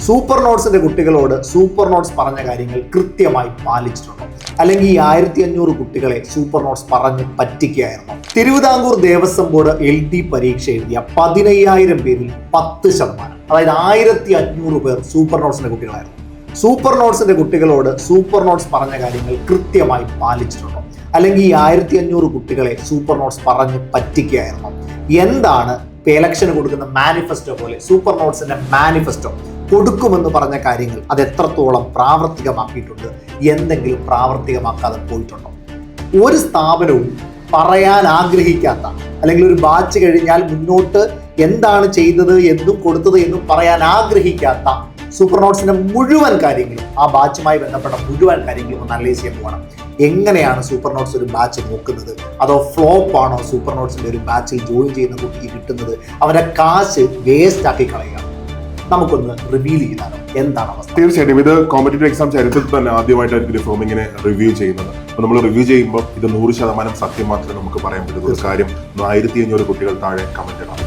Super നോട്ട്സിന്റെ കുട്ടികളോട് super notes പറഞ്ഞ കാര്യങ്ങൾ കൃത്യമായി പാലിച്ചിട്ടുണ്ടോ? അല്ലെങ്കിൽ ഈ 1500 കുട്ടികളെ സൂപ്പർ നോട്ട്സ് പറഞ്ഞ് പറ്റിക്കുകയായിരുന്നു? തിരുവിതാംകൂർ ദേവസ്വം ബോർഡ് LD പരീക്ഷ എഴുതിയ 15,000 പേരിൽ 10%, അതായത് 1500 പേർ സൂപ്പർ നോട്ട്സിന്റെ കുട്ടികളായിരുന്നു. സൂപ്പർ നോട്ട്സിന്റെ കുട്ടികളോട് സൂപ്പർ നോട്ട്സ് പറഞ്ഞ കാര്യങ്ങൾ കൃത്യമായി പാലിച്ചിട്ടുണ്ടോ? അല്ലെങ്കിൽ ഈ 1500 കുട്ടികളെ സൂപ്പർ നോട്ട്സ് പറഞ്ഞ് പറ്റിക്കുകയായിരുന്നു? എന്താണ് ഇലക്ഷന് കൊടുക്കുന്ന മാനിഫെസ്റ്റോ പോലെ സൂപ്പർ നോട്ട്സിന്റെ മാനിഫെസ്റ്റോ കൊടുക്കുമെന്ന് പറഞ്ഞ കാര്യങ്ങൾ അത് എത്രത്തോളം പ്രാവർത്തികമാക്കിയിട്ടുണ്ട്? എന്തെങ്കിലും പ്രാവർത്തികമാക്കാതെ പോയിട്ടുണ്ടോ? ഒരു സ്ഥാപനവും പറയാൻ ആഗ്രഹിക്കാത്ത, അല്ലെങ്കിൽ ഒരു ബാച്ച് കഴിഞ്ഞാൽ മുന്നോട്ട് എന്താണ് ചെയ്തത് എന്നും കൊടുത്തത് എന്നും പറയാൻ ആഗ്രഹിക്കാത്ത സൂപ്പർ നോട്ട്സിന്റെ മുഴുവൻ കാര്യങ്ങളും, ആ ബാച്ചുമായി ബന്ധപ്പെട്ട മുഴുവൻ കാര്യങ്ങളും ഒന്ന് അനലൈസ് ചെയ്യാൻ പോകണം. എങ്ങനെയാണ് സൂപ്പർ നോട്ട്സ് ഒരു ബാച്ച് നോക്കുന്നത്? അതോ ഫ്ലോപ്പ് ആണോ സൂപ്പർ നോട്ട്സിന്റെ ഒരു ബാച്ചിൽ ജോയിൻ ചെയ്യുന്ന കുട്ടിക്ക് കിട്ടുന്നത്? അവരുടെ കാശ് വേസ്റ്റ് ആക്കി കളയുക. നമുക്കൊന്ന് റിവീൽ ചെയ്താലോ, എന്താണ് അവസ്ഥ? തീർച്ചയായിട്ടും ഇത് കോമ്പറ്റേറ്റീവ് എക്സാം ചരിത്രത്തിൽ തന്നെ ആദ്യമായിട്ടായിരിക്കും റിഫോം ഇങ്ങനെ റിവ്യൂ ചെയ്യുന്നത്. അപ്പോൾ നമ്മൾ റിവ്യൂ ചെയ്യുമ്പോൾ ഇത് 100% സത്യം മാത്രമേ നമുക്ക് പറയാൻ പറ്റുന്ന ഒരു കാര്യം. 1500 കുട്ടികൾ താഴെ കമന്റ് ഇടാം.